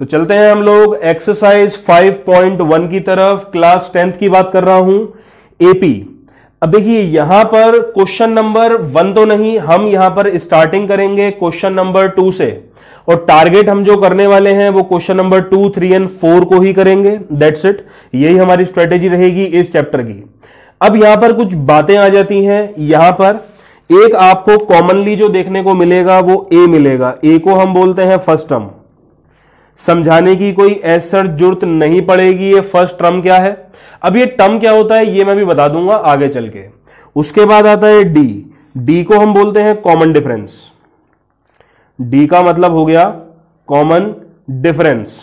तो चलते हैं हम लोग एक्सरसाइज 5.1 की तरफ। क्लास 10th की बात कर रहा हूं, एपी। अब देखिए यहां पर क्वेश्चन नंबर 1 तो नहीं, हम यहां पर स्टार्टिंग करेंगे क्वेश्चन नंबर 2 से, और टारगेट हम जो करने वाले हैं वो क्वेश्चन नंबर 2, 3 एंड 4 को ही करेंगे। दैट्स इट, यही हमारी स्ट्रेटेजी रहेगी इस चैप्टर की। अब यहां पर कुछ बातें आ जाती हैं। यहां पर एक आपको कॉमनली जो देखने को मिलेगा वो ए मिलेगा। ए को हम बोलते हैं फर्स्ट टर्म। समझाने की कोई ऐसा जरूरत नहीं पड़ेगी ये फर्स्ट टर्म क्या है। अब ये टर्म क्या होता है ये मैं भी बता दूंगा आगे चल के। उसके बाद आता है डी। डी को हम बोलते हैं कॉमन डिफरेंस। डी का मतलब हो गया कॉमन डिफरेंस।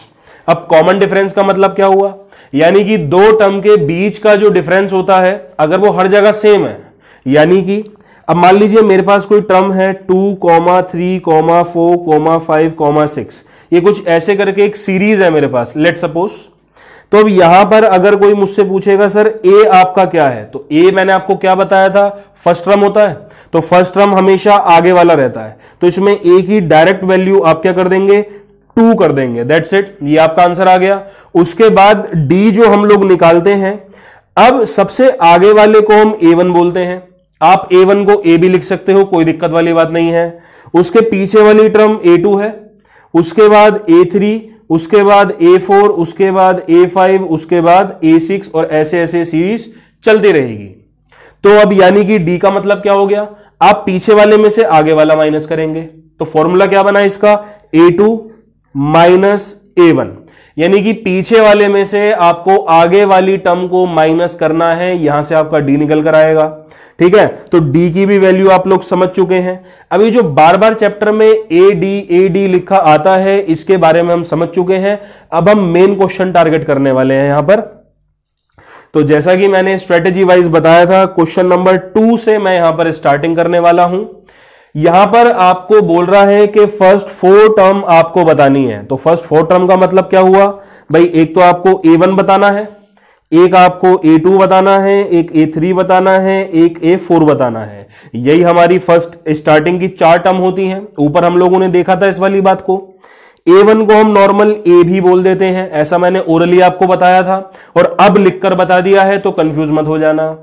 अब कॉमन डिफरेंस का मतलब क्या हुआ, यानी कि दो टर्म के बीच का जो डिफरेंस होता है अगर वो हर जगह सेम है, यानी कि अब मान लीजिए मेरे पास कोई टर्म है 2, 3, 4, 5, 6, ये कुछ ऐसे करके एक सीरीज है मेरे पास, लेट सपोज। तो अब यहां पर अगर कोई मुझसे पूछेगा सर ए आपका क्या है, तो ए मैंने आपको क्या बताया था, फर्स्ट टर्म होता है। तो फर्स्ट टर्म हमेशा आगे वाला रहता है, तो इसमें ए की डायरेक्ट वैल्यू आप क्या कर देंगे, 2 कर देंगे। दैट्स इट, ये आपका आंसर आ गया। उसके बाद डी जो हम लोग निकालते हैं, अब सबसे आगे वाले को हम A1 बोलते हैं। आप A1 को ए भी लिख सकते हो, कोई दिक्कत वाली बात नहीं है। उसके पीछे वाली टर्म A2 है, उसके बाद A3, उसके बाद A4, उसके बाद A5, उसके बाद A6, और ऐसे ऐसे सीरीज चलती रहेगी। तो अब यानी कि D का मतलब क्या हो गया, आप पीछे वाले में से आगे वाला माइनस करेंगे। तो फॉर्मूला क्या बना इसका, A2 माइनस A1, यानी कि पीछे वाले में से आपको आगे वाली टर्म को माइनस करना है, यहां से आपका D निकल कर आएगा। ठीक है, तो D की भी वैल्यू आप लोग समझ चुके हैं। अभी जो बार बार चैप्टर में AD लिखा आता है इसके बारे में हम समझ चुके हैं। अब हम मेन क्वेश्चन टारगेट करने वाले हैं यहां पर। तो जैसा कि मैंने स्ट्रेटेजी वाइज बताया था, क्वेश्चन नंबर 2 से मैं यहां पर स्टार्टिंग करने वाला हूं। यहां पर आपको बोल रहा है कि फर्स्ट 4 टर्म आपको बतानी है। तो फर्स्ट 4 टर्म का मतलब क्या हुआ भाई, एक तो आपको A1 बताना है, एक आपको A2 बताना है, एक A3 बताना है, एक A4 बताना है। यही हमारी फर्स्ट स्टार्टिंग की 4 टर्म होती हैं। ऊपर हम लोगों ने देखा था इस वाली बात को। A1 को हम नॉर्मल A भी बोल देते हैं, ऐसा मैंने ओरली आपको बताया था, और अब लिखकर बता दिया है तो कंफ्यूज मत हो जाना।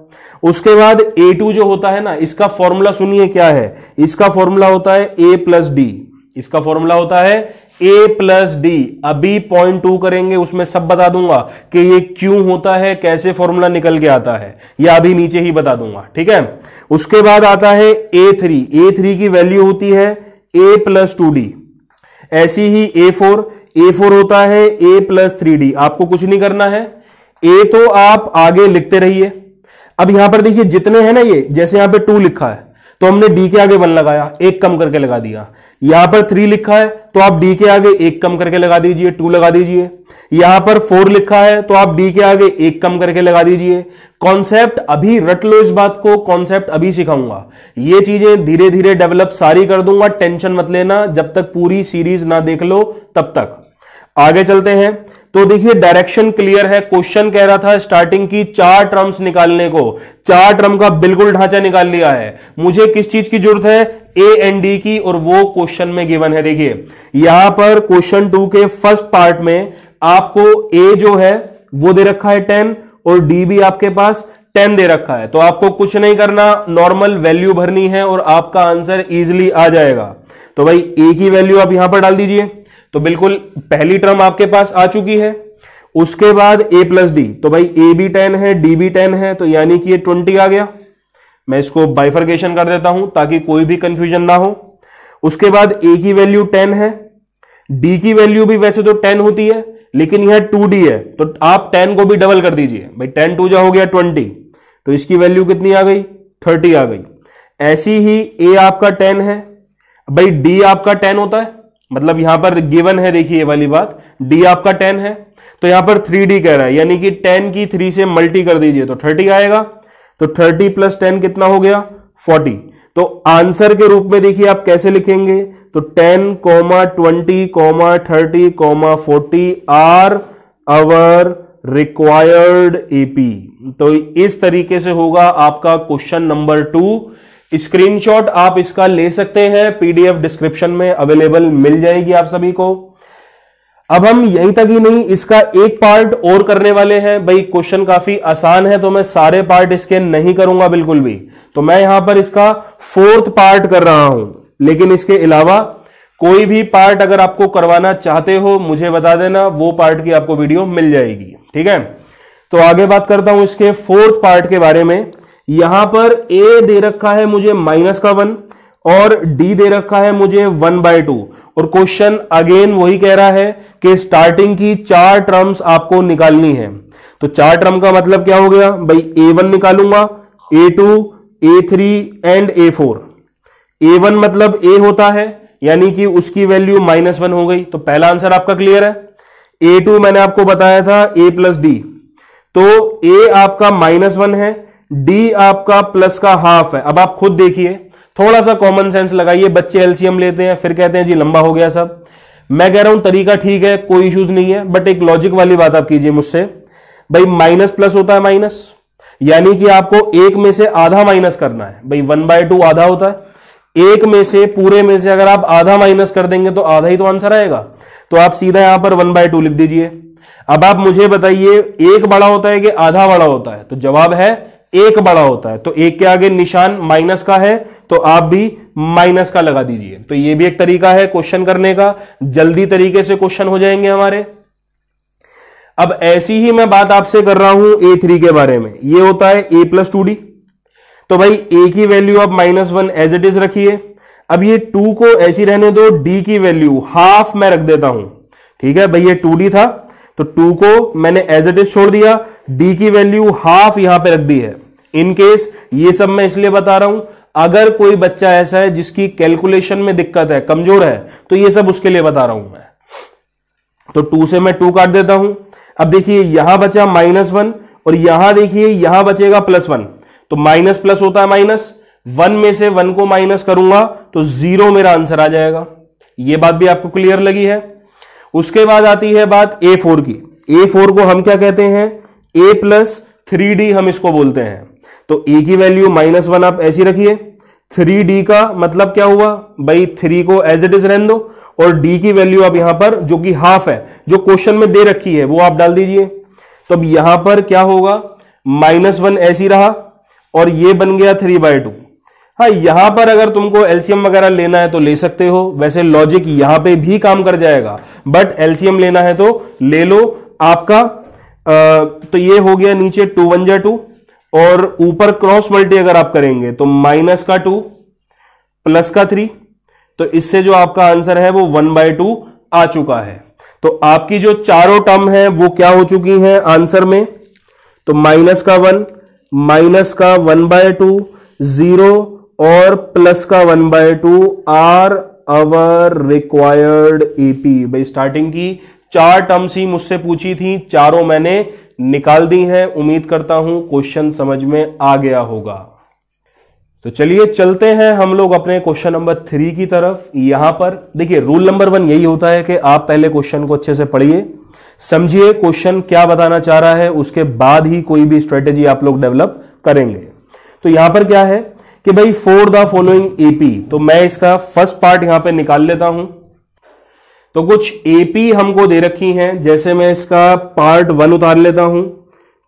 उसके बाद A2 जो होता है ना, इसका फॉर्मूला सुनिए क्या है। इसका फॉर्मूला होता है A प्लस डी। इसका फॉर्मूला होता है A प्लस डी। अभी 0.2 करेंगे उसमें सब बता दूंगा कि ये क्यों होता है, कैसे फॉर्मूला निकल के आता है, या अभी नीचे ही बता दूंगा। ठीक है, उसके बाद आता है A3। A3 की वैल्यू होती है A प्लस 2D। ऐसी ही A4 होता है A प्लस 3D। आपको कुछ नहीं करना है, A तो आप आगे लिखते रहिए। अब यहां पर देखिए जितने हैं ना, ये जैसे यहां पे 2 लिखा है तो हमने D के आगे 1 लगाया, एक कम करके लगा दिया। यहां पर 3 लिखा है तो आप D के आगे एक कम करके लगा दीजिए, 2 लगा दीजिए। यहां पर 4 लिखा है तो आप D के आगे एक कम करके लगा दीजिए। कॉन्सेप्ट अभी रट लो, इस बात को कॉन्सेप्ट अभी सिखाऊंगा। ये चीजें धीरे धीरे डेवलप सारी कर दूंगा, टेंशन मत लेना, जब तक पूरी सीरीज ना देख लो तब तक। आगे चलते हैं। तो देखिए डायरेक्शन क्लियर है। क्वेश्चन कह रहा था स्टार्टिंग की 4 टर्म्स निकालने को, 4 टर्म का बिल्कुल ढांचा निकाल लिया है। मुझे किस चीज की जरूरत है, ए एंड डी की, और वो क्वेश्चन में गिवन है। देखिए यहां पर क्वेश्चन 2 के फर्स्ट पार्ट में आपको ए जो है वो दे रखा है 10, और डी भी आपके पास 10 दे रखा है। तो आपको कुछ नहीं करना, नॉर्मल वैल्यू भरनी है और आपका आंसर इजीली आ जाएगा। तो भाई ए की वैल्यू आप यहां पर डाल दीजिए। तो बिल्कुल पहली टर्म आपके पास आ चुकी है। उसके बाद A प्लस डी, तो भाई A भी 10 है, D भी 10 है, तो यानी कि ये 20 आ गया। मैं इसको बाइफर्केशन कर देता हूं ताकि कोई भी कंफ्यूजन ना हो। उसके बाद A की वैल्यू 10 है, D की वैल्यू भी वैसे तो 10 होती है, लेकिन यह 2D है, तो आप 10 को भी डबल कर दीजिए। भाई 10 2 जा हो गया 20, तो इसकी वैल्यू कितनी आ गई, 30 आ गई। ऐसी ही A आपका 10 है, भाई D आपका 10 होता है, मतलब यहां पर गिवन है, देखिए ये वाली बात, D आपका 10 है, तो यहां पर 3D कह रहा है, यानी कि 10 की 3 से मल्टी कर दीजिए तो 30 आएगा। तो 30 प्लस 10 कितना हो गया, 40। तो आंसर के रूप में देखिए आप कैसे लिखेंगे, तो 10, 20, 30, 40 आर आवर रिक्वायर्ड एपी। तो इस तरीके से होगा आपका क्वेश्चन नंबर 2। स्क्रीनशॉट आप इसका ले सकते हैं, पीडीएफ डिस्क्रिप्शन में अवेलेबल मिल जाएगी आप सभी को। अब हम यहीं तक ही नहीं, इसका एक पार्ट और करने वाले हैं। भाई क्वेश्चन काफी आसान है तो मैं सारे पार्ट इसके नहीं करूंगा बिल्कुल भी, तो मैं यहां पर इसका 4th पार्ट कर रहा हूं। लेकिन इसके अलावा कोई भी पार्ट अगर आपको करवाना चाहते हो मुझे बता देना, वो पार्ट की आपको वीडियो मिल जाएगी। ठीक है, तो आगे बात करता हूं इसके 4th पार्ट के बारे में। यहां पर ए दे रखा है मुझे -1 और डी दे रखा है मुझे 1/2, और क्वेश्चन अगेन वही कह रहा है कि स्टार्टिंग की 4 टर्म्स आपको निकालनी है। तो 4 टर्म का मतलब क्या हो गया भाई, A1 निकालूंगा, A2, A3 and A4। A1 मतलब A होता है, यानी कि उसकी वैल्यू -1 हो गई, तो पहला आंसर आपका क्लियर है। A2 मैंने आपको बताया था A + D, तो A आपका -1 है, D आपका प्लस का हाफ है। अब आप खुद देखिए, थोड़ा सा कॉमन सेंस लगाइए। बच्चे एलसीएम लेते हैं फिर कहते हैं जी लंबा हो गया सब। मैं कह रहा हूं तरीका ठीक है, कोई इश्यूज नहीं है, बट एक लॉजिक वाली बात आप कीजिए मुझसे। भाई माइनस प्लस होता है माइनस, यानी कि आपको एक में से आधा माइनस करना है। भाई 1/2 आधा होता है, एक में से पूरे में से अगर आप आधा माइनस कर देंगे तो आधा ही तो आंसर आएगा। तो आप सीधा यहां पर 1/2 लिख दीजिए। अब आप मुझे बताइए एक बड़ा होता है कि आधा बड़ा होता है, तो जवाब है एक बड़ा होता है। तो एक के आगे निशान माइनस का है तो आप भी माइनस का लगा दीजिए। तो ये भी एक तरीका है क्वेश्चन करने का, जल्दी तरीके से क्वेश्चन हो जाएंगे हमारे। अब ऐसी ही मैं बात आपसे कर रहा हूं A3 के बारे में। ये होता है A + 2D, तो भाई A की वैल्यू आप -1 एज इट इज रखिए। अब ये 2 को ऐसी रहने दो, D की वैल्यू हाफ मैं रख देता हूं। ठीक है भाई, ये 2D था तो 2 को मैंने एज इट इज छोड़ दिया, D की वैल्यू हाफ यहां पे रख दी है। इन केस ये सब मैं इसलिए बता रहा हूं, अगर कोई बच्चा ऐसा है जिसकी कैलकुलेशन में दिक्कत है, कमजोर है, तो ये सब उसके लिए बता रहा हूं मैं। तो 2 से मैं 2 काट देता हूं। अब देखिए यहां बचा -1 और यहां देखिए यहां बचेगा +1, तो माइनस प्लस होता है माइनस, 1 में से 1 को माइनस करूंगा तो 0 मेरा आंसर आ जाएगा। यह बात भी आपको क्लियर लगी है। उसके बाद आती है बात A4 की। A4 को हम क्या कहते हैं, A + 3D हम इसको बोलते हैं। तो A की वैल्यू -1 आप ऐसी रखिए, 3D का मतलब क्या हुआ भाई, 3 को एज इट इज रहने दो और D की वैल्यू आप यहां पर जो कि हाफ है, जो क्वेश्चन में दे रखी है, वो आप डाल दीजिए। तो अब यहां पर क्या होगा, -1 ऐसी रहा और ये बन गया 3/2। हाँ, यहां पर अगर तुमको एलसीएम वगैरह लेना है तो ले सकते हो, वैसे लॉजिक यहां पे भी काम कर जाएगा, बट एलसीएम लेना है तो ले लो आपका। तो ये हो गया नीचे 2 × 1 = 2 और ऊपर क्रॉस मल्टी अगर आप करेंगे तो -2 + 3, तो इससे जो आपका आंसर है वो 1/2 आ चुका है। तो आपकी जो चारों टर्म है वो क्या हो चुकी हैं आंसर में, तो -1 -1/2 0 और +1/2 आर अवर रिक्वायर्ड एपी। भाई स्टार्टिंग की 4 टर्म्स ही मुझसे पूछी थी, चारों मैंने निकाल दी हैं। उम्मीद करता हूं क्वेश्चन समझ में आ गया होगा। तो चलिए चलते हैं हम लोग अपने क्वेश्चन नंबर 3 की तरफ। यहां पर देखिए रूल नंबर 1 यही होता है कि आप पहले क्वेश्चन को अच्छे से पढ़िए, समझिए क्वेश्चन क्या बताना चाह रहा है, उसके बाद ही कोई भी स्ट्रेटेजी आप लोग डेवलप करेंगे। तो यहां पर क्या है कि भाई फॉर द फॉलोइंग एपी, तो मैं इसका फर्स्ट पार्ट यहां पे निकाल लेता हूं। तो कुछ एपी हमको दे रखी हैं, जैसे मैं इसका पार्ट 1 उतार लेता हूं,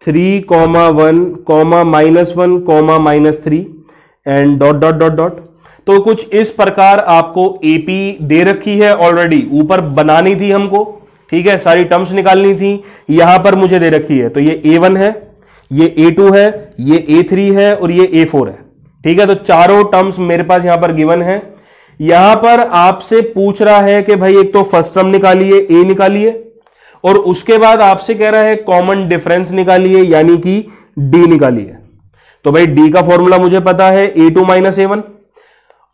3, 1, -1, -3 एंड ... तो कुछ इस प्रकार आपको एपी दे रखी है ऑलरेडी, ऊपर बनानी थी हमको, ठीक है, सारी टर्म्स निकालनी थी, यहां पर मुझे दे रखी है। तो ये A1 है, ये A2 है, ये A3 है और ये A4 है, ठीक है। तो चारों टर्म्स मेरे पास यहां पर गिवन है। यहां पर आपसे पूछ रहा है कि भाई एक तो फर्स्ट टर्म निकालिए, A निकालिए, और उसके बाद आपसे कह रहा है कॉमन डिफरेंस निकालिए, यानी कि D निकालिए। तो भाई D का फॉर्मूला मुझे पता है A2 - A1,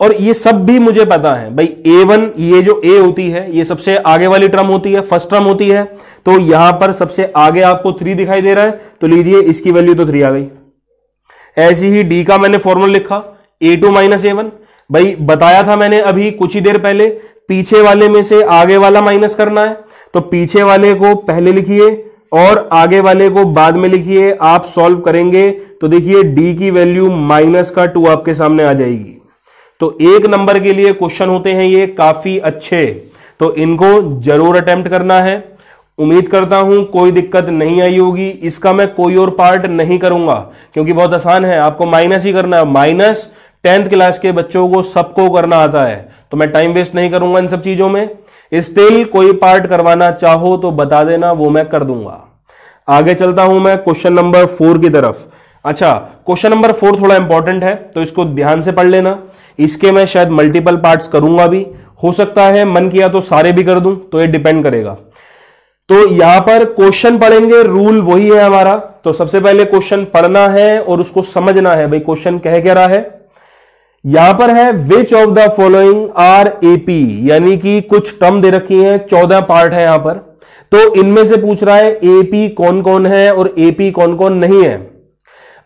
और ये सब भी मुझे पता है भाई A1, ये जो A होती है ये सबसे आगे वाली टर्म होती है, फर्स्ट टर्म होती है। तो यहां पर सबसे आगे आपको 3 दिखाई दे रहा है, तो लीजिए इसकी वैल्यू तो 3 आ गई। ऐसी ही D का मैंने फॉर्मूला लिखा A2 - A1, भाई बताया था मैंने अभी कुछ ही देर पहले, पीछे वाले में से आगे वाला माइनस करना है, तो पीछे वाले को पहले लिखिए और आगे वाले को बाद में लिखिए। आप सॉल्व करेंगे तो देखिए D की वैल्यू -2 आपके सामने आ जाएगी। तो 1 नंबर के लिए क्वेश्चन होते हैं ये काफी अच्छे। तो इनको जरूर अटेम्प्ट करना है। उम्मीद करता हूं कोई दिक्कत नहीं आई होगी। इसका मैं कोई और पार्ट नहीं करूंगा क्योंकि बहुत आसान है, आपको माइनस ही करना है। माइनस 10th क्लास के बच्चों को सबको करना आता है, तो मैं टाइम वेस्ट नहीं करूंगा इन सब चीजों में। स्टिल कोई पार्ट करवाना चाहो तो बता देना, वो मैं कर दूंगा। आगे चलता हूं मैं क्वेश्चन नंबर 4 की तरफ। अच्छा, क्वेश्चन नंबर 4 थोड़ा इंपॉर्टेंट है तो इसको ध्यान से पढ़ लेना। इसके मैं शायद मल्टीपल पार्ट्स करूंगा भी, हो सकता है मन किया तो सारे भी कर दूं, तो ये डिपेंड करेगा। तो यहां पर क्वेश्चन पढ़ेंगे, रूल वही है हमारा। तो सबसे पहले क्वेश्चन पढ़ना है और उसको समझना है, भाई क्वेश्चन कह क्या रहा है। यहां पर है which of the following are AP, यानी कि कुछ टर्म दे रखी हैं, 14 पार्ट है यहां पर। तो इनमें से पूछ रहा है एपी कौन कौन है और एपी कौन कौन नहीं है।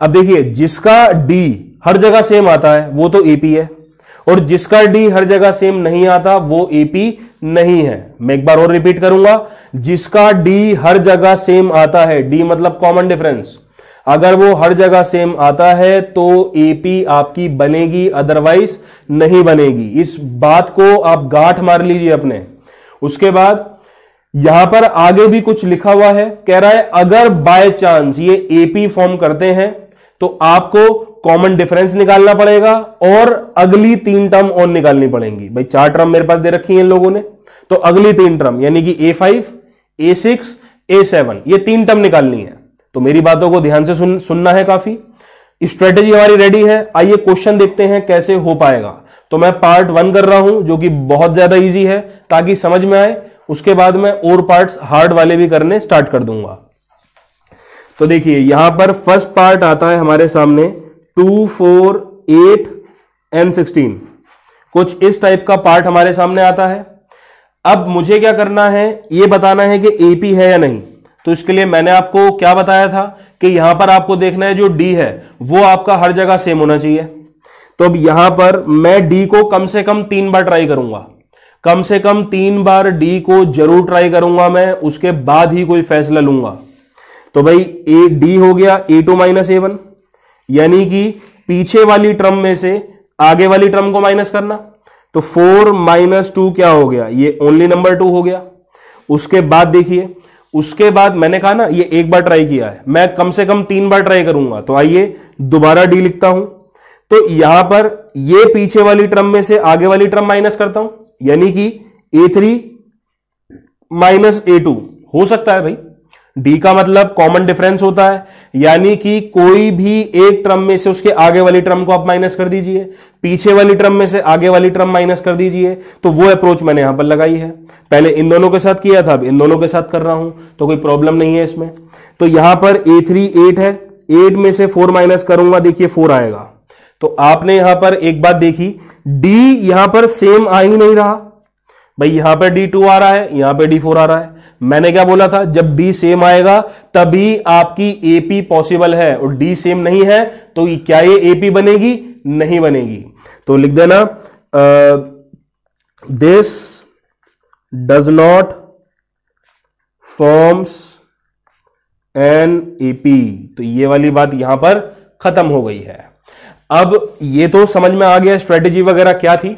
अब देखिए, जिसका डी हर जगह सेम आता है वो तो एपी है, और जिसका डी हर जगह सेम नहीं आता वो एपी नहीं है। मैं एक बार और रिपीट करूंगा, जिसका डी हर जगह सेम आता है, डी मतलब कॉमन डिफरेंस, अगर वो हर जगह सेम आता है तो एपी आपकी बनेगी, अदरवाइज नहीं बनेगी। इस बात को आप गांठ मार लीजिए अपने। उसके बाद यहां पर आगे भी कुछ लिखा हुआ है, कह रहा है अगर बाय चांस ये एपी फॉर्म करते हैं तो आपको कॉमन डिफरेंस निकालना पड़ेगा और अगली 3 टर्म और निकालनी पड़ेंगी। भाई 4 टर्म मेरे पास दे रखी हैं इन लोगों ने, तो अगली 3 टर्म यानी कि A5, A6, A7 ये 3 टर्म निकालनी है। तो मेरी बातों को ध्यान से सुनना है, काफी स्ट्रेटेजी हमारी रेडी है। आइए क्वेश्चन देखते हैं कैसे हो पाएगा। तो मैं पार्ट 1 कर रहा हूं जो कि बहुत ज्यादा इजी है ताकि समझ में आए, उसके बाद मैं और पार्ट्स हार्ड वाले भी करने स्टार्ट कर दूंगा। तो देखिए यहां पर फर्स्ट पार्ट आता है हमारे सामने 2, 4, 8 एंड 16, कुछ इस टाइप का पार्ट हमारे सामने आता है। अब मुझे क्या करना है, यह बताना है कि एपी है या नहीं। तो इसके लिए मैंने आपको क्या बताया था कि यहां पर आपको देखना है जो डी है वो आपका हर जगह सेम होना चाहिए। तो अब यहां पर मैं डी को कम से कम 3 बार ट्राई करूंगा, कम से कम 3 बार डी को जरूर ट्राई करूंगा मैं, उसके बाद ही कोई फैसला लूंगा। तो भाई ए डी हो गया A2 माइनस A1, यानी कि पीछे वाली टर्म में से आगे वाली टर्म को माइनस करना। तो 4 माइनस 2 क्या हो गया, ये ओनली नंबर 2 हो गया। उसके बाद देखिए, उसके बाद मैंने कहा ना ये एक बार ट्राई किया है, मैं कम से कम 3 बार ट्राई करूंगा। तो आइए दोबारा डी लिखता हूं। तो यहां पर ये पीछे वाली टर्म में से आगे वाली टर्म माइनस करता हूं, यानी कि A3 माइनस A2 हो सकता है। भाई डी का मतलब कॉमन डिफरेंस होता है, यानी कि कोई भी एक टर्म में से उसके आगे वाली टर्म को आप माइनस कर दीजिए, पीछे वाली टर्म में से आगे वाली टर्म माइनस कर दीजिए। तो वो अप्रोच मैंने यहां पर लगाई है। पहले इन दोनों के साथ किया था, अब इन दोनों के साथ कर रहा हूं, तो कोई प्रॉब्लम नहीं है इसमें। तो यहां पर A3 8 है, 8 में से 4 माइनस करूंगा, देखिए 4 आएगा। तो आपने यहां पर एक बात देखी, डी यहां पर सेम आ ही नहीं रहा। भाई यहां पे D2 आ रहा है, यहां पे D4 आ रहा है। मैंने क्या बोला था, जब D सेम आएगा तभी आपकी AP पॉसिबल है, और D सेम नहीं है तो क्या ये AP बनेगी, नहीं बनेगी। तो लिख देना this does not forms an AP। तो ये वाली बात यहां पर खत्म हो गई है। अब ये तो समझ में आ गया स्ट्रेटेजी वगैरह क्या थी।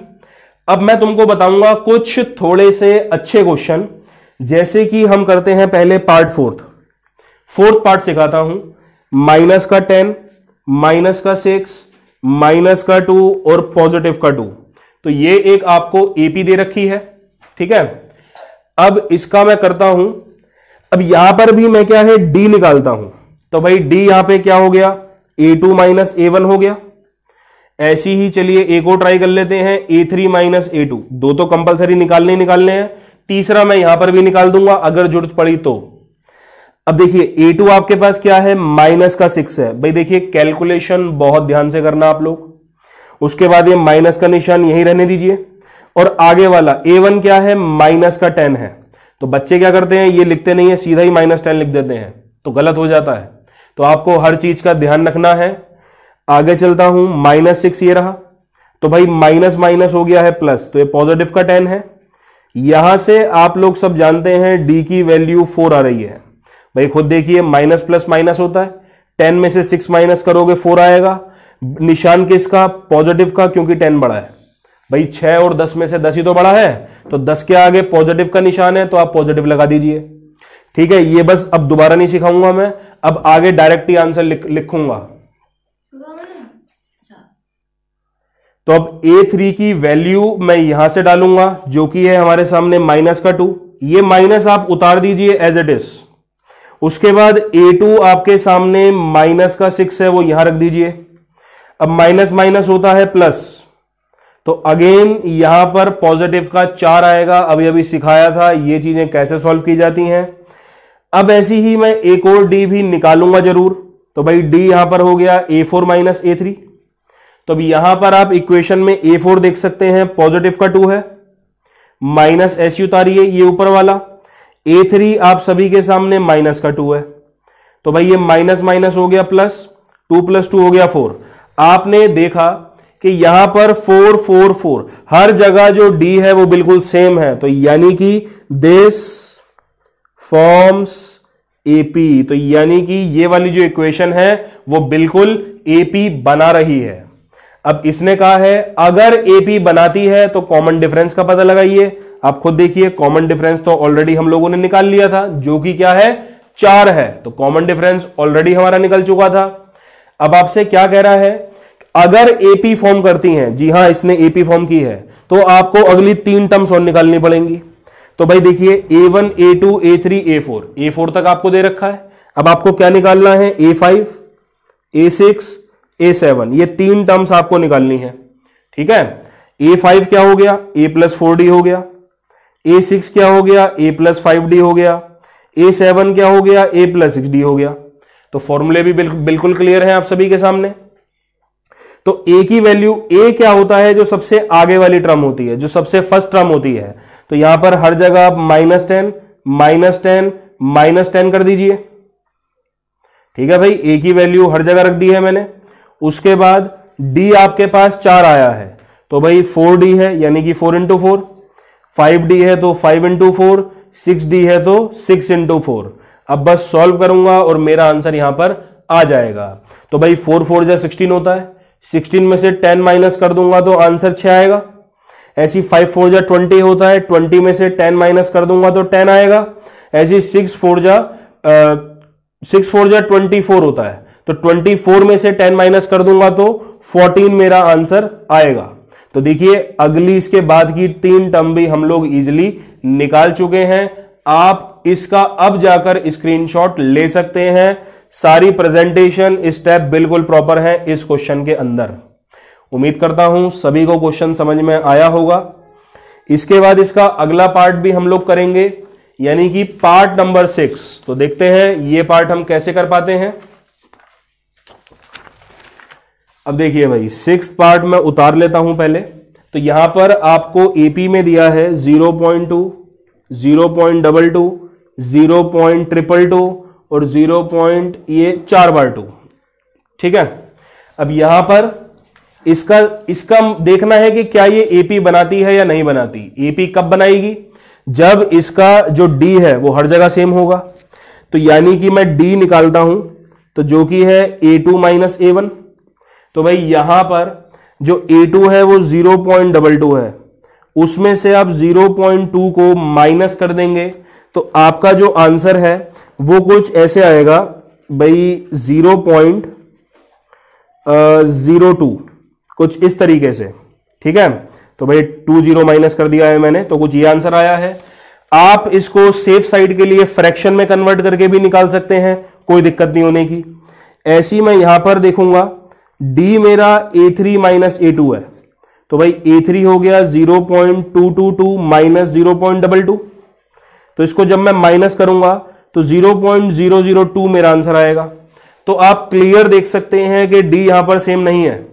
अब मैं तुमको बताऊंगा कुछ थोड़े से अच्छे क्वेश्चन, जैसे कि हम करते हैं पहले पार्ट 4th पार्ट सिखाता हूं। माइनस का 10, माइनस का 6, माइनस का 2 और पॉजिटिव का 2। तो ये एक आपको एपी दे रखी है, ठीक है। अब इसका मैं करता हूं, अब यहां पर भी मैं क्या है डी निकालता हूं। तो भाई डी यहां पे क्या हो गया, A2 माइनस A1 हो गया। ऐसी ही चलिए एक और ट्राई कर लेते हैं, A3 माइनस A2, 2 तो कंपलसरी निकालने ही निकालने हैं, तीसरा मैं यहां पर भी निकाल दूंगा अगर जरूरत पड़ी तो। अब देखिए A2 आपके पास क्या है, माइनस का 6 है। भाई देखिए कैलकुलेशन बहुत ध्यान से करना आप लोग। उसके बाद ये माइनस का निशान यही रहने दीजिए, और आगे वाला A1 क्या है, माइनस का 10 है। तो बच्चे क्या करते हैं, ये लिखते नहीं है, सीधा ही -10 लिख देते हैं, तो गलत हो जाता है। तो आपको हर चीज का ध्यान रखना है। आगे चलता हूं, -6 ये रहा, तो भाई माइनस माइनस हो गया है प्लस, तो ये पॉजिटिव का 10 है। यहां से आप लोग सब जानते हैं डी की वैल्यू 4 आ रही है। भाई खुद देखिए, माइनस प्लस माइनस होता है, 10 में से 6 माइनस करोगे 4 आएगा। निशान किसका, पॉजिटिव का, क्योंकि 10 बड़ा है। भाई 6 और 10 में से 10 ही तो बड़ा है, तो 10 के आगे पॉजिटिव का निशान है तो आप पॉजिटिव लगा दीजिए। ठीक है, ये बस अब दोबारा नहीं सिखाऊंगा मैं, अब आगे डायरेक्ट ही आंसर लिखूंगा। तो अब A3 की वैल्यू मैं यहां से डालूंगा जो कि है हमारे सामने -2। ये माइनस आप उतार दीजिए एज इट इज। उसके बाद A2 आपके सामने -6 है, वो यहां रख दीजिए। अब माइनस माइनस होता है प्लस, तो अगेन यहां पर पॉजिटिव का 4 आएगा। अभी अभी सिखाया था ये चीजें कैसे सॉल्व की जाती हैं। अब ऐसी ही मैं एक और D भी निकालूंगा जरूर। तो भाई D यहां पर हो गया A4 - A3। तो अब यहां पर आप इक्वेशन में A4 देख सकते हैं, पॉजिटिव का 2 है, माइनस S उतारिए ये ऊपर वाला। A3 आप सभी के सामने माइनस का 2 है, तो भाई ये माइनस माइनस हो गया प्लस, 2 + 2 हो गया 4। आपने देखा कि यहां पर 4 4 4 हर जगह जो D है वो बिल्कुल सेम है, तो यानी कि दिस फॉर्म्स AP। तो यानी कि ये वाली जो इक्वेशन है वो बिल्कुल AP बना रही है। अब इसने कहा है अगर AP बनाती है तो कॉमन डिफरेंस का पता लगाइए। आप खुद देखिए, कॉमन डिफरेंस तो ऑलरेडी हम लोगों ने निकाल लिया था जो कि क्या है 4 है, तो कॉमन डिफरेंस ऑलरेडी हमारा निकल चुका था। अब आपसे क्या कह रहा है, अगर AP फॉर्म करती हैं, जी हां इसने AP फॉर्म की है, तो आपको अगली 3 टर्म्स और निकालनी पड़ेंगी। तो भाई देखिए A1 A2 A3 A4, A4 तक आपको दे रखा है। अब आपको क्या निकालना है, A5 A6 A7, ये 3 टर्म्स आपको निकालनी है। ठीक है, A5 क्या हो गया, A + 4D हो गया। A6 क्या हो गया, A + 5D हो गया। A7 क्या हो गया, A + 6D हो गया। तो फॉर्मूले भी बिल्कुल क्लियर है आप सभी के सामने। तो A की वैल्यू, A क्या होता है, जो सबसे आगे वाली टर्म होती है, जो सबसे फर्स्ट टर्म होती है। तो यहां पर हर जगह आप -10 -10 -10 कर दीजिए। ठीक है भाई, A की वैल्यू हर जगह रख दी है मैंने। उसके बाद D आपके पास 4 आया है, तो भाई 4D है यानी कि 4 × 4, 5D है तो 5 × 4, 6D है तो 6 × 4। अब बस सॉल्व करूंगा और मेरा आंसर यहां पर आ जाएगा। तो भाई 4 4 जा 16 होता है, 16 में से 10 माइनस कर दूंगा तो आंसर 6 आएगा। ऐसी 5 4 जा 20 होता है, 20 में से 10 माइनस कर दूंगा तो 10 आएगा। ऐसी 6 4 जा 24 होता है, तो 24 में से 10 माइनस कर दूंगा तो 14 मेरा आंसर आएगा। तो देखिए अगली इसके बाद की 3 टर्म भी हम लोग इजीली निकाल चुके हैं। आप इसका अब जाकर स्क्रीनशॉट ले सकते हैं। सारी प्रेजेंटेशन स्टेप बिल्कुल प्रॉपर है इस क्वेश्चन के अंदर। उम्मीद करता हूं सभी को क्वेश्चन समझ में आया होगा। इसके बाद इसका अगला पार्ट भी हम लोग करेंगे, यानी कि पार्ट नंबर 6। तो देखते हैं ये पार्ट हम कैसे कर पाते हैं। अब देखिए भाई 6th पार्ट में उतार लेता हूं पहले। तो यहां पर आपको AP में दिया है 0.2, 0.22, 0.222 और 0.4/2। ठीक है, अब यहां पर इसका देखना है कि क्या ये AP बनाती है या नहीं बनाती। AP कब बनाएगी, जब इसका जो D है वो हर जगह सेम होगा। तो यानी कि मैं D निकालता हूं, तो जो कि है A2 - A1। तो भाई यहां पर जो A2 है वो 0.22 है, उसमें से आप 0.2 को माइनस कर देंगे तो आपका जो आंसर है वो कुछ ऐसे आएगा भाई 0.02, कुछ इस तरीके से। ठीक है, तो भाई 2 0 माइनस कर दिया है मैंने, तो कुछ ये आंसर आया है। आप इसको सेफ साइड के लिए फ्रैक्शन में कन्वर्ट करके भी निकाल सकते हैं, कोई दिक्कत नहीं होने की। ऐसी मैं यहां पर देखूंगा D मेरा A3 - A2 है, तो भाई A3 हो गया 0.222 - 0.22। तो इसको जब मैं माइनस करूंगा तो 0.002 मेरा आंसर आएगा। तो आप क्लियर देख सकते हैं कि D यहां पर सेम नहीं है,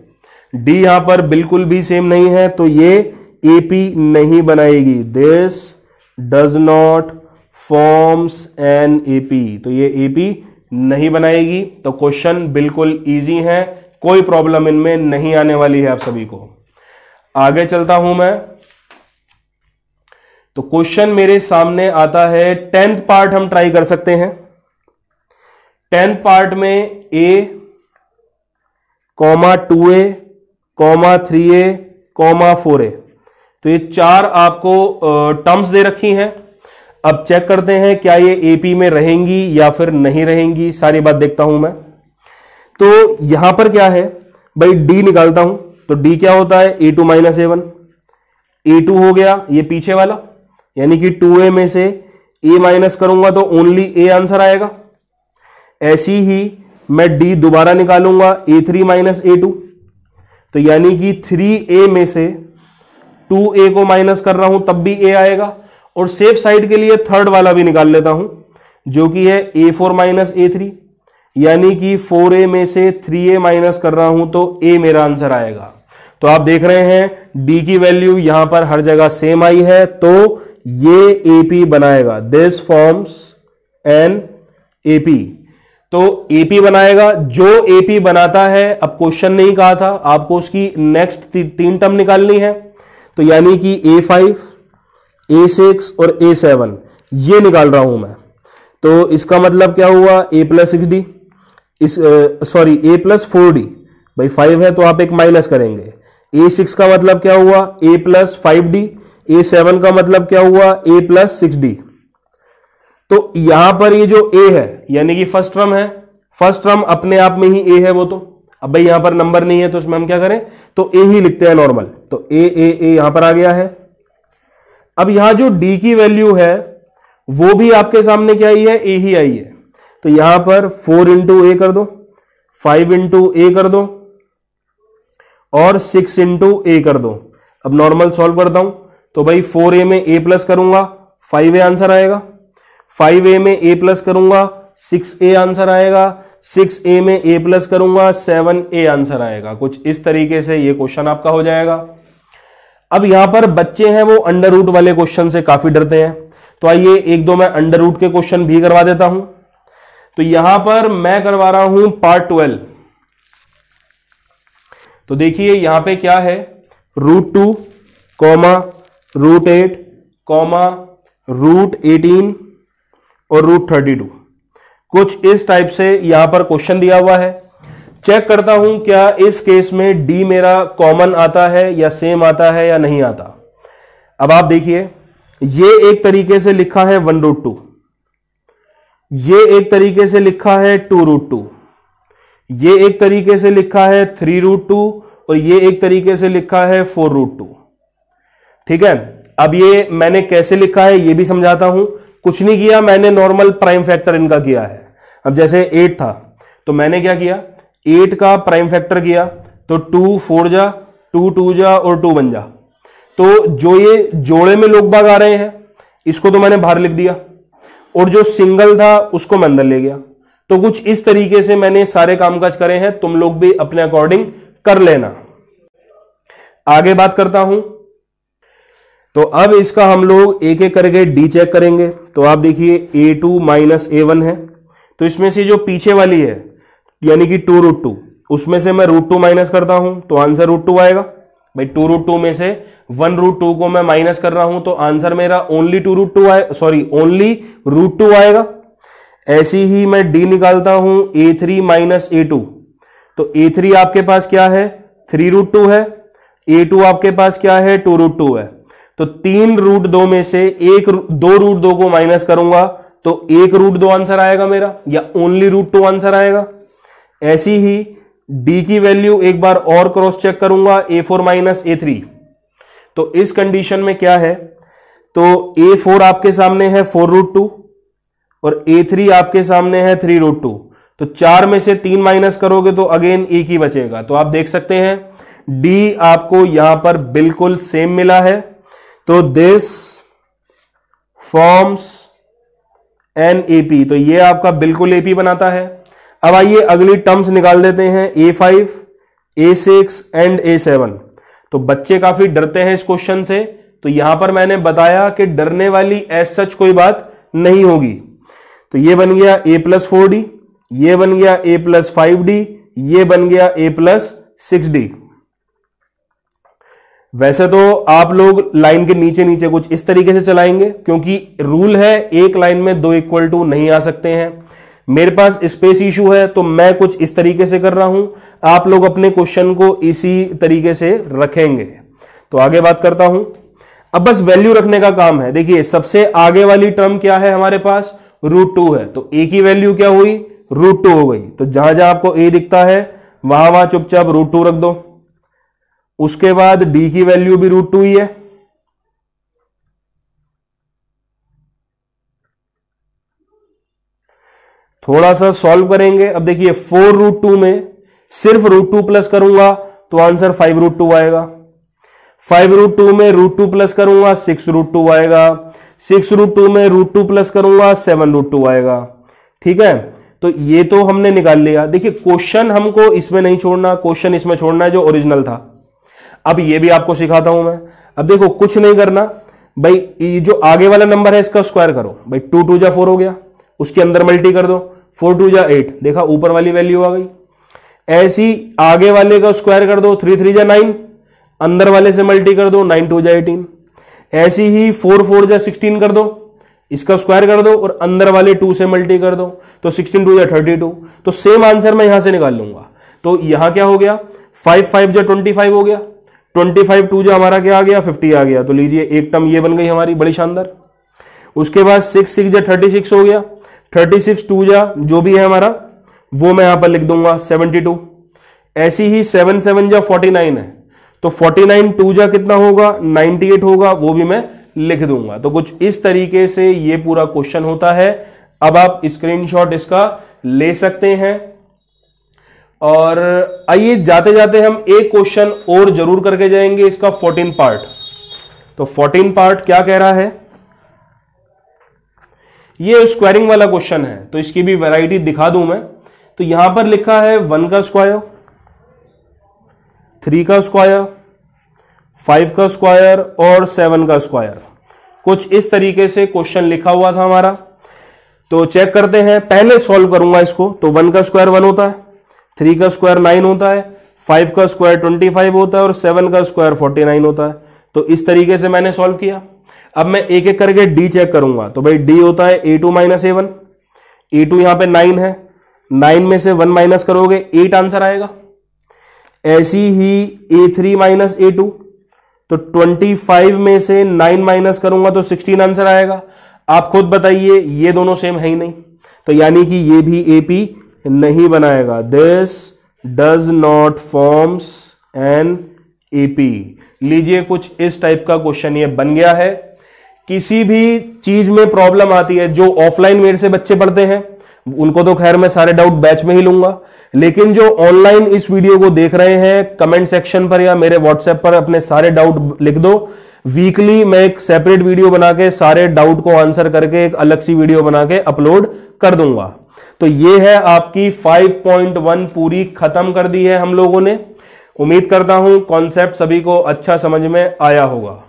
D यहां पर बिल्कुल भी सेम नहीं है, तो ये AP नहीं बनाएगी। This does not forms an AP, तो ये AP नहीं बनाएगी। तो क्वेश्चन बिल्कुल इजी है, कोई प्रॉब्लम इनमें नहीं आने वाली है आप सभी को। आगे चलता हूं मैं। तो क्वेश्चन मेरे सामने आता है 10th पार्ट, हम ट्राई कर सकते हैं। 10th पार्ट में A, 2A, 3A, 4A। तो ये 4 आपको टर्म्स दे रखी हैं। अब चेक करते हैं क्या ये एपी में रहेंगी या फिर नहीं रहेंगी, सारी बात देखता हूं मैं। तो यहां पर क्या है भाई, डी निकालता हूं, तो डी क्या होता है, a2 माइनस a1। a2 हो गया ये पीछे वाला, यानी कि 2a में से a माइनस करूंगा तो ओनली a आंसर आएगा। ऐसी ही मैं d दोबारा निकालूंगा, a3 माइनस a2, तो यानी कि 3a में से 2a को माइनस कर रहा हूं तब भी a आएगा। और सेफ साइड के लिए थर्ड वाला भी निकाल लेता हूं, जो कि है a4 माइनस a3, यानी कि 4a में से 3a माइनस कर रहा हूं तो a मेरा आंसर आएगा। तो आप देख रहे हैं d की वैल्यू यहां पर हर जगह सेम आई है, तो ये AP बनाएगा। This forms an AP। तो AP बनाएगा, जो AP बनाता है, अब क्वेश्चन नहीं कहा था आपको उसकी नेक्स्ट 3 टर्म निकालनी है, तो यानी कि A5, A6 और A7 ये निकाल रहा हूं मैं। तो इसका मतलब क्या हुआ, a plus 6d, a plus 4d, भाई 5 है तो आप एक माइनस करेंगे। A6 का मतलब क्या हुआ, a प्लस 5d, A7 का मतलब क्या हुआ, a प्लस 6d। तो यहां पर ये जो a है यानी कि फर्स्ट टर्म है, फर्स्ट टर्म अपने आप में ही a है वो तो। अब भाई यहां पर नंबर नहीं है तो इसमें हम क्या करें, तो a ही लिखते हैं नॉर्मल, तो a यहां पर आ गया है। अब यहां जो d की वैल्यू है वो भी आपके सामने क्या आई है, a ही आई है। तो यहां पर 4 इंटू ए कर दो, 5 इंटू ए कर दो और 6 इंटू ए कर दो। अब नॉर्मल सॉल्व करता हूं, तो भाई 4a में a प्लस करूंगा 5a आंसर आएगा, 5a में a प्लस करूंगा 6a आंसर आएगा, 6a में a प्लस करूंगा 7a आंसर आएगा। कुछ इस तरीके से ये क्वेश्चन आपका हो जाएगा। अब यहां पर बच्चे हैं वो अंडर रूट वाले क्वेश्चन से काफी डरते हैं, तो आइए एक दो मैं अंडर रूट के क्वेश्चन भी करवा देता हूं। तो यहां पर मैं करवा रहा हूं पार्ट 12। तो देखिए यहां पे क्या है, √2, √8, √18 और √32। कुछ इस टाइप से यहां पर क्वेश्चन दिया हुआ है। चेक करता हूं क्या इस केस में d मेरा कॉमन आता है या सेम आता है या नहीं आता। अब आप देखिए ये एक तरीके से लिखा है 1√2, ये एक तरीके से लिखा है 2√2, ये एक तरीके से लिखा है 3√2 और ये एक तरीके से लिखा है 4√2। ठीक है, अब ये मैंने कैसे लिखा है ये भी समझाता हूं। कुछ नहीं किया, मैंने नॉर्मल प्राइम फैक्टर इनका किया है। अब जैसे 8 था तो मैंने क्या किया, 8 का प्राइम फैक्टर किया तो 2 4 जा, 2 2 जा और 2 1 जा। तो जो ये जोड़े में लोग बाग आ रहे हैं इसको तो मैंने बाहर लिख दिया और जो सिंगल था उसको मैं अंदर ले गया। तो कुछ इस तरीके से मैंने सारे कामकाज करे हैं, तुम लोग भी अपने अकॉर्डिंग कर लेना। आगे बात करता हूं, तो अब इसका हम लोग एक एक करके डी चेक करेंगे। तो आप देखिए a2 माइनस a1 है, तो इसमें से जो पीछे वाली है यानी कि 2√2, उसमें से मैं √2 माइनस करता हूं तो आंसर √2 आएगा। भाई 2√2 में से 1√2 को मैं माइनस कर रहा हूं तो आंसर मेरा ओनली ओनली √2 आएगा। ऐसी ही मैं डी निकालता हूं a3 माइनस a2, तो a3 आपके पास क्या है 3√2 है, a2 आपके पास क्या है 2√2 है। तो 3√2 में से 2√2 को माइनस करूंगा तो 1√2 आंसर आएगा मेरा, या ओनली √2 आंसर आएगा। ऐसी ही d की वैल्यू एक बार और क्रॉस चेक करूंगा a4 माइनस a3, तो इस कंडीशन में क्या है, तो a4 आपके सामने है 4√2 और a3 आपके सामने है 3√2, तो 4 में से 3 माइनस करोगे तो अगेन एक ही बचेगा। तो आप देख सकते हैं d आपको यहां पर बिल्कुल सेम मिला है, तो दिस फॉर्म्स एन AP, तो ये आपका बिल्कुल AP बनाता है। अब आइए अगली टर्म्स निकाल देते हैं, a5, a6 एंड a7। तो बच्चे काफी डरते हैं इस क्वेश्चन से, तो यहां पर मैंने बताया कि डरने वाली एज सच कोई बात नहीं होगी। तो ये बन गया a प्लस 4d, ये बन गया a प्लस 5d, ये बन गया a प्लस 6d। वैसे तो आप लोग लाइन के नीचे नीचे कुछ इस तरीके से चलाएंगे, क्योंकि रूल है एक लाइन में 2 इक्वल टू नहीं आ सकते हैं। मेरे पास स्पेस इशू है तो मैं कुछ इस तरीके से कर रहा हूं, आप लोग अपने क्वेश्चन को इसी तरीके से रखेंगे। तो आगे बात करता हूं, अब बस वैल्यू रखने का काम है। देखिए सबसे आगे वाली टर्म क्या है हमारे पास, √2 है, तो a की वैल्यू क्या हुई, √2 हो गई। तो जहां जहां आपको a दिखता है वहां वहां चुपचाप √2 रख दो। उसके बाद d की वैल्यू भी √2 ही है। थोड़ा सा सॉल्व करेंगे। अब देखिए 4√2 में सिर्फ √2 प्लस करूंगा तो आंसर 5√2 आएगा। 5√2 में √2 प्लस करूंगा 6√2 आएगा। 6√2 में √2 प्लस करूंगा 7√2 आएगा। ठीक है, तो ये तो हमने निकाल लिया। देखिए क्वेश्चन हमको इसमें नहीं छोड़ना, क्वेश्चन इसमें छोड़ना है जो ओरिजिनल था। अब ये भी आपको सिखाता हूं मैं। अब देखो कुछ नहीं करना भाई, ये जो आगे वाला नंबर है इसका स्क्वायर करो भाई। 2 2 जा 4 हो गया, उसके अंदर मल्टी कर दो, 4 2 जा 8, देखा ऊपर वाली वैल्यू आ गई। ऐसी आगे वाले का स्क्वायर कर दो, 3 3 जा 9, अंदर वाले से मल्टी कर दो, 9 2 जा 18। ऐसी ही 4 4 जा 16 कर दो, इसका स्क्वायर कर दो और अंदर वाले 2 से मल्टी कर दो, तो 16 2 जा 32। तो सेम आंसर मैं यहां से निकाल लूंगा। तो यहां क्या हो गया, 5 5 जा 25 हो गया, 25 2 जा हमारा क्या आ गया, 50 आ गया। तो लीजिए एक टर्म ये बन गई हमारी, बड़ी शानदार। उसके बाद 6 6 जा 36 हो गया, 36 2 जा जो भी है हमारा वो मैं यहां पर लिख दूंगा 72। ऐसी ही 7 7 जा 49 है, तो 49 2 जा कितना होगा, 98 होगा, वो भी मैं लिख दूंगा। तो कुछ इस तरीके से ये पूरा क्वेश्चन होता है। अब आप स्क्रीनशॉट इसका ले सकते हैं। और आइए जाते जाते हम एक क्वेश्चन और जरूर करके जाएंगे, इसका 14 पार्ट। तो 14 पार्ट क्या कह रहा है, ये स्क्वायरिंग वाला क्वेश्चन है, तो इसकी भी वैरायटी दिखा दूं मैं। तो यहां पर लिखा है 1 का स्क्वायर, 3 का स्क्वायर, 5 का स्क्वायर और 7 का स्क्वायर। कुछ इस तरीके से क्वेश्चन लिखा हुआ था हमारा। तो चेक करते हैं, पहले सॉल्व करूंगा इसको। तो 1 का स्क्वायर 1 होता है, 3 का स्क्वायर 9 होता है, 5 का स्क्वायर 25 होता है और 7 का स्क्वायर 49 होता है। तो इस तरीके से मैंने सॉल्व किया। अब मैं एक एक करके डी चेक करूंगा। तो भाई डी होता है a2 माइनस a1, a2 यहां पे 9 है, 9 में से 1 माइनस करोगे 8 आंसर आएगा। ऐसी ही a3 माइनस a2, तो 25 में से 9 माइनस करूंगा तो 16 आंसर आएगा। आप खुद बताइए, ये दोनों सेम है ही नहीं, तो यानी कि ये भी AP नहीं बनाएगा। This does not forms an AP। लीजिए कुछ इस टाइप का क्वेश्चन ये बन गया है। किसी भी चीज में प्रॉब्लम आती है, जो ऑफलाइन मेरे से बच्चे पढ़ते हैं उनको तो खैर मैं सारे डाउट बैच में ही लूंगा, लेकिन जो ऑनलाइन इस वीडियो को देख रहे हैं, कमेंट सेक्शन पर या मेरे व्हाट्सएप पर अपने सारे डाउट लिख दो। वीकली मैं एक सेपरेट वीडियो बना के सारे डाउट को आंसर करके एक अलग सी वीडियो बना के अपलोड कर दूंगा। तो ये है आपकी 5.1 पूरी खत्म कर दी है हम लोगों ने। उम्मीद करता हूं कॉन्सेप्ट सभी को अच्छा समझ में आया होगा।